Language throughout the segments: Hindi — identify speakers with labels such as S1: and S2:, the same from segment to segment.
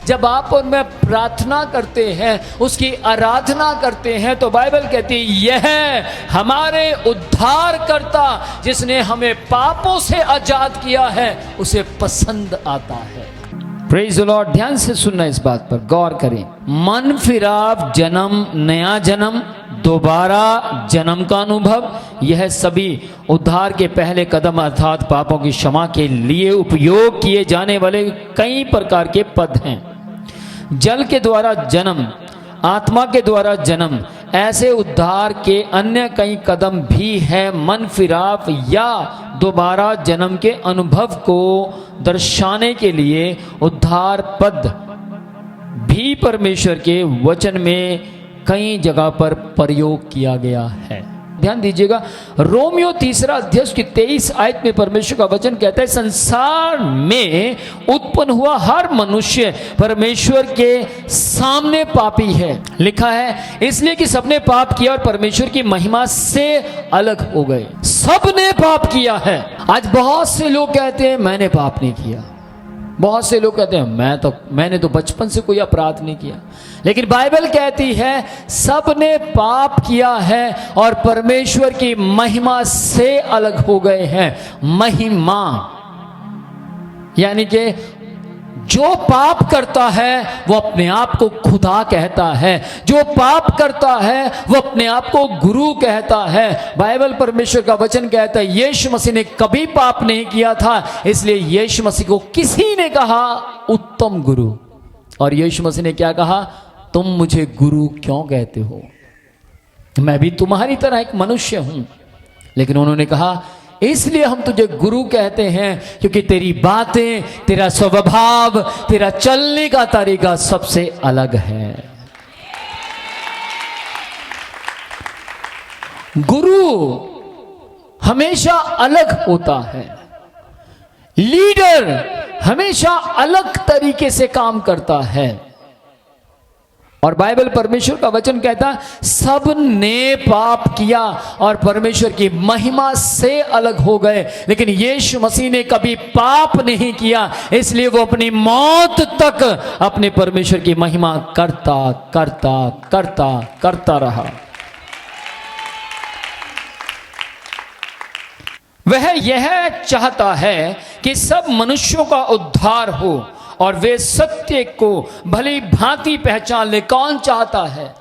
S1: जब आप और मैं प्रार्थना करते हैं, उसकी आराधना करते हैं, तो बाइबल कहती है यह हमारे उद्धारकर्ता जिसने हमें पापों से आजाद किया है उसे पसंद आता है। Praise the Lord. ध्यान से सुनना, इस बात पर गौर करें। मन फिराव जन्म, नया जन्म, दोबारा जन्म का अनुभव, यह सभी उद्धार के पहले कदम अर्थात पापों की क्षमा के लिए उपयोग किए जाने वाले कई प्रकार के पद हैं। जल के द्वारा जन्म, आत्मा के द्वारा जन्म, ऐसे उद्धार के अन्य कई कदम भी हैं। मन फिराव या दोबारा जन्म के अनुभव को दर्शाने के लिए उद्धार पद भी परमेश्वर के वचन में कई जगह पर प्रयोग किया गया है। ध्यान दीजिएगा, रोमियो 3 अध्याय की 23 आयत में परमेश्वर का वचन कहता है संसार में उत्पन्न हुआ हर मनुष्य परमेश्वर के सामने पापी है। लिखा है इसलिए कि सबने पाप किया और परमेश्वर की महिमा से अलग हो गए। सबने पाप किया है। आज बहुत से लोग कहते हैं मैंने पाप नहीं किया। बहुत से लोग कहते हैं मैंने तो बचपन से कोई अपराध नहीं किया। लेकिन बाइबल कहती है सबने पाप किया है और परमेश्वर की महिमा से अलग हो गए हैं। महिमा यानी कि जो पाप करता है वो अपने आप को खुदा कहता है, जो पाप करता है वो अपने आप को गुरु कहता है। बाइबल परमेश्वर का वचन कहता है यीशु मसीह ने कभी पाप नहीं किया था, इसलिए यीशु मसीह को किसी ने कहा उत्तम गुरु। और यीशु मसीह ने क्या कहा? तुम मुझे गुरु क्यों कहते हो? मैं भी तुम्हारी तरह एक मनुष्य हूं। लेकिन उन्होंने कहा इसलिए हम तुझे गुरु कहते हैं क्योंकि तेरी बातें, तेरा स्वभाव, तेरा चलने का तरीका सबसे अलग है। गुरु हमेशा अलग होता है। लीडर हमेशा अलग तरीके से काम करता है। और बाइबल परमेश्वर का वचन कहता है सब ने पाप किया और परमेश्वर की महिमा से अलग हो गए। लेकिन यीशु मसीह ने कभी पाप नहीं किया, इसलिए वो अपनी मौत तक अपने परमेश्वर की महिमा करता करता करता करता रहा। वह यह चाहता है कि सब मनुष्यों का उद्धार हो और वे सत्य को भली भांति पहचान ले। कौन चाहता है?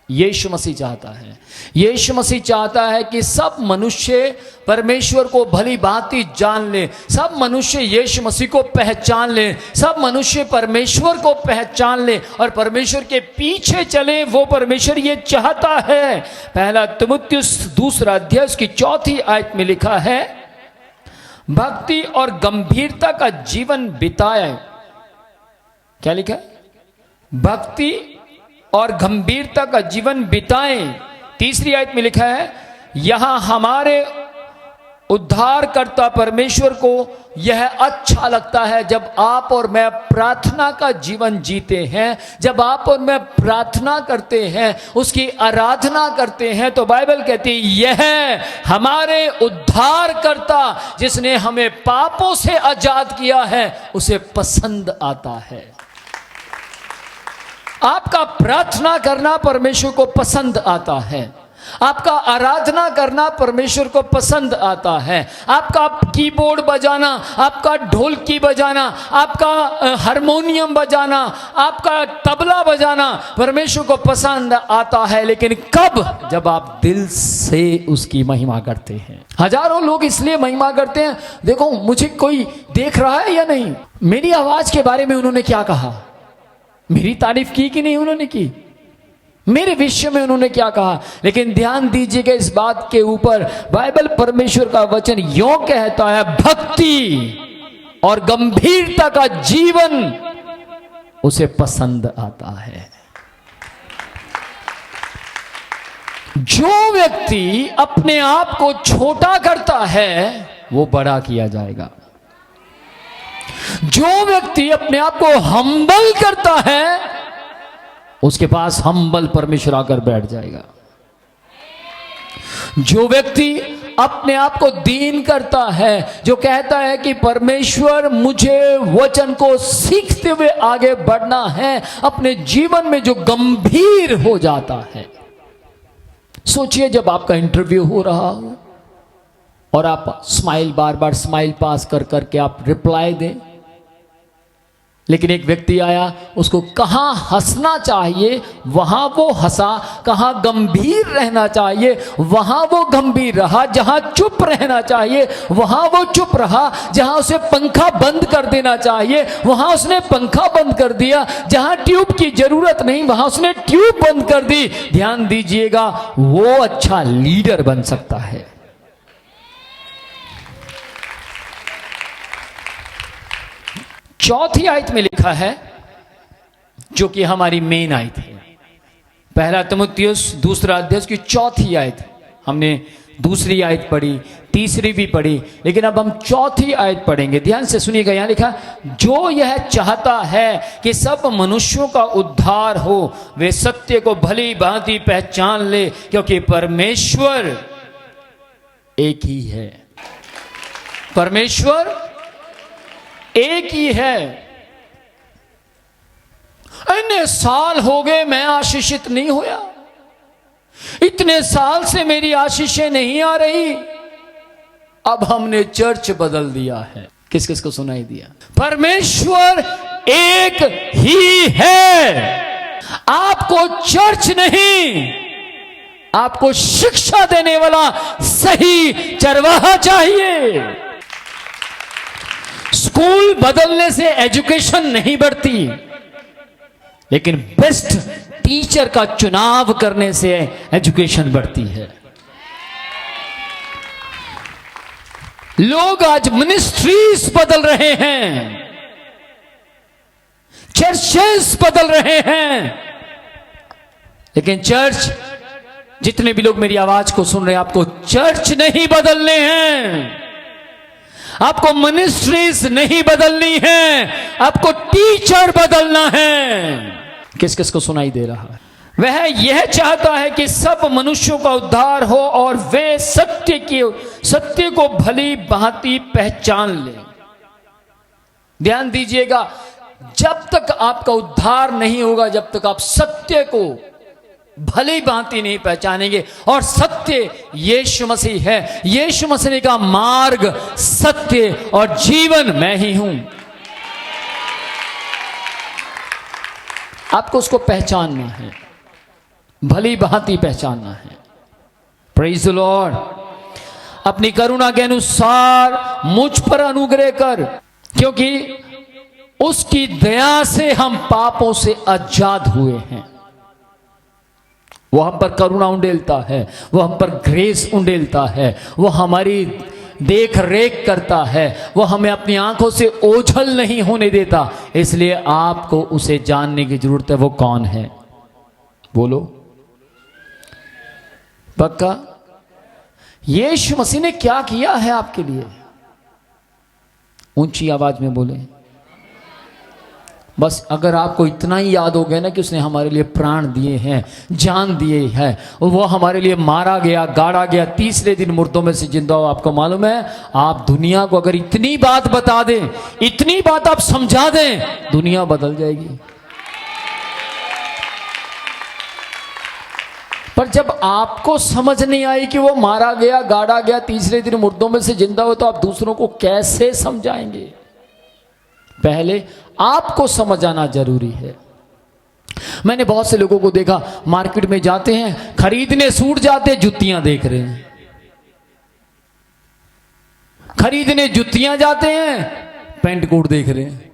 S1: यीशु मसीह चाहता है। यीशु मसीह चाहता है कि सब मनुष्य परमेश्वर को भली भांति जान ले, सब मनुष्य यीशु मसीह को पहचान ले, सब मनुष्य परमेश्वर को पहचान ले और परमेश्वर के पीछे चले। वो परमेश्वर ये चाहता है। पहला तीमुथियुस 2 अध्याय की 4 आयत में लिखा है भक्ति और गंभीरता का जीवन बिताए। क्या लिखा है? भक्ति और गंभीरता का जीवन बिताएं। 3 आयत में लिखा है यहां हमारे उद्धारकर्ता परमेश्वर को यह अच्छा लगता है जब आप और मैं प्रार्थना का जीवन जीते हैं। जब आप और मैं प्रार्थना करते हैं, उसकी आराधना करते हैं, तो बाइबल कहती है यह हमारे उद्धारकर्ता जिसने हमें पापों से आजाद किया है उसे पसंद आता है। आपका प्रार्थना करना परमेश्वर को पसंद आता है। आपका आराधना करना परमेश्वर को पसंद आता है। आपका कीबोर्ड बजाना, आपका ढोलकी बजाना, आपका हारमोनियम बजाना, आपका तबला बजाना परमेश्वर को पसंद आता है। लेकिन कब? जब आप दिल से उसकी महिमा करते हैं। हजारों लोग इसलिए महिमा करते हैं देखो मुझे कोई देख रहा है या नहीं। मेरी आवाज के बारे में उन्होंने क्या कहा? मेरी तारीफ की कि नहीं उन्होंने की? मेरे विषय में उन्होंने क्या कहा? लेकिन ध्यान दीजिएगा इस बात के ऊपर, बाइबल परमेश्वर का वचन यों कहता है भक्ति और गंभीरता का जीवन उसे पसंद आता है। जो व्यक्ति अपने आप को छोटा करता है वो बड़ा किया जाएगा। जो व्यक्ति अपने आप को हम्बल करता है उसके पास हम्बल परमेश्वर आकर बैठ जाएगा। जो व्यक्ति अपने आप को दीन करता है, जो कहता है कि परमेश्वर मुझे वचन को सीखते हुए आगे बढ़ना है, अपने जीवन में जो गंभीर हो जाता है। सोचिए जब आपका इंटरव्यू हो रहा हो और आप स्माइल, बार बार स्माइल पास कर करके आप रिप्लाई दें, लेकिन एक व्यक्ति आया, उसको कहाँ हंसना चाहिए वहां वो हंसा, कहाँ गंभीर रहना चाहिए वहां वो गंभीर रहा, जहां चुप रहना चाहिए वहां वो चुप रहा, जहां उसे पंखा बंद कर देना चाहिए वहां उसने पंखा बंद कर दिया, जहां ट्यूब की जरूरत नहीं वहां उसने ट्यूब बंद कर दी। ध्यान दीजिएगा, वो अच्छा लीडर बन सकता है। चौथी आयत में लिखा है, जो कि हमारी मेन आयत है, पहला तीमुथियुस दूसरा अध्याय की चौथी आयत। हमने दूसरी आयत पढ़ी, तीसरी भी पढ़ी, लेकिन अब हम चौथी आयत पढ़ेंगे। ध्यान से सुनिएगा, यहां लिखा, जो यह चाहता है कि सब मनुष्यों का उद्धार हो, वे सत्य को भली भांति पहचान ले, क्योंकि परमेश्वर एक ही है। परमेश्वर एक ही है। इतने साल हो गए मैं आशीषित नहीं होया, इतने साल से मेरी आशीषें नहीं आ रही। अब हमने चर्च बदल दिया है। किस किस को सुनाई दिया? परमेश्वर एक ही है। आपको चर्च नहीं, आपको शिक्षा देने वाला सही चरवाहा चाहिए। स्कूल बदलने से एजुकेशन नहीं बढ़ती, लेकिन बेस्ट टीचर का चुनाव करने से एजुकेशन बढ़ती है। लोग आज मिनिस्ट्रीज बदल रहे हैं, चर्चेस बदल रहे हैं, लेकिन चर्च, जितने भी लोग मेरी आवाज को सुन रहे हैं, आपको चर्च नहीं बदलने हैं, आपको मिनिस्ट्रीज नहीं बदलनी है, आपको टीचर बदलना है। किस किस को सुनाई दे रहा है? वह यह चाहता है कि सब मनुष्यों का उद्धार हो और वे सत्य को भली भांति पहचान लें। ध्यान दीजिएगा, जब तक आपका उद्धार नहीं होगा, जब तक आप सत्य को भली भांति नहीं पहचानेंगे, और सत्य यीशु मसीह है। यीशु मसीह का मार्ग, सत्य और जीवन मैं ही हूं। आपको उसको पहचानना है, भली भांति पहचानना है। Praise the Lord. अपनी करुणा के अनुसार मुझ पर अनुग्रह कर, क्योंकि उसकी दया से हम पापों से आजाद हुए हैं। वो हम पर करुणा उंडेलता है, वो हम पर ग्रेस उंडेलता है, वो हमारी देख रेख करता है, वो हमें अपनी आंखों से ओझल नहीं होने देता। इसलिए आपको उसे जानने की जरूरत है। वो कौन है? बोलो। पक्का? यीशु मसीह ने क्या किया है आपके लिए? ऊंची आवाज में बोले। बस अगर आपको इतना ही याद हो गया ना कि उसने हमारे लिए प्राण दिए हैं, जान दिए हैं, और वो हमारे लिए मारा गया, गाड़ा गया, तीसरे दिन मुर्दों में से जिंदा हो। आपको मालूम है, आप दुनिया को अगर इतनी बात बता दें, इतनी बात आप समझा दें, दुनिया बदल जाएगी। पर जब आपको समझ नहीं आई कि वो मारा गया, गाड़ा गया, तीसरे दिन मुर्दों में से जिंदा हो, तो आप दूसरों को कैसे समझाएंगे? पहले आपको समझ आना जरूरी है। मैंने बहुत से लोगों को देखा, मार्केट में जाते हैं, खरीदने सूट जाते, जुतियां देख रहे हैं। खरीदने जुतियां जाते हैं, पैंट कोट देख रहे हैं।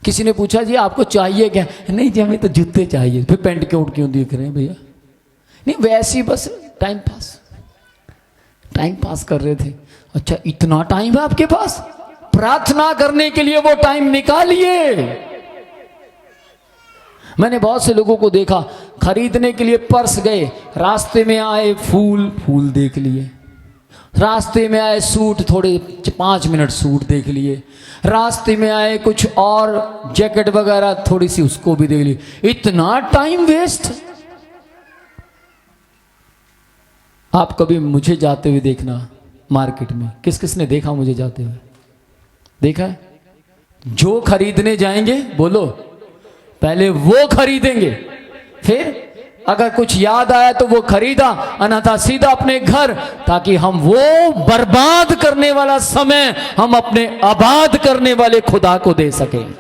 S1: किसी ने पूछा, जी आपको चाहिए क्या? नहीं जी, हमें तो जूते चाहिए। फिर पैंट कोट क्यों देख रहे हैं भैया? नहीं, वैसे ही बस टाइम पास कर रहे थे। अच्छा, इतना टाइम है आपके पास? प्रार्थना करने के लिए वो टाइम निकालिए। मैंने बहुत से लोगों को देखा, खरीदने के लिए पर्स गए, रास्ते में आए फूल देख लिए, रास्ते में आए सूट, थोड़े 5 मिनट सूट देख लिए, रास्ते में आए कुछ और जैकेट वगैरह थोड़ी सी, उसको भी देख ली। इतना टाइम वेस्ट। आप कभी मुझे जाते हुए देखना मार्केट में, किस किस ने देखा मुझे जाते हुए? देखा है? जो खरीदने जाएंगे बोलो, पहले वो खरीदेंगे, फिर अगर कुछ याद आया तो वो खरीदा, अन्यथा सीधा अपने घर, ताकि हम वो बर्बाद करने वाला समय हम अपने आबाद करने वाले खुदा को दे सकें।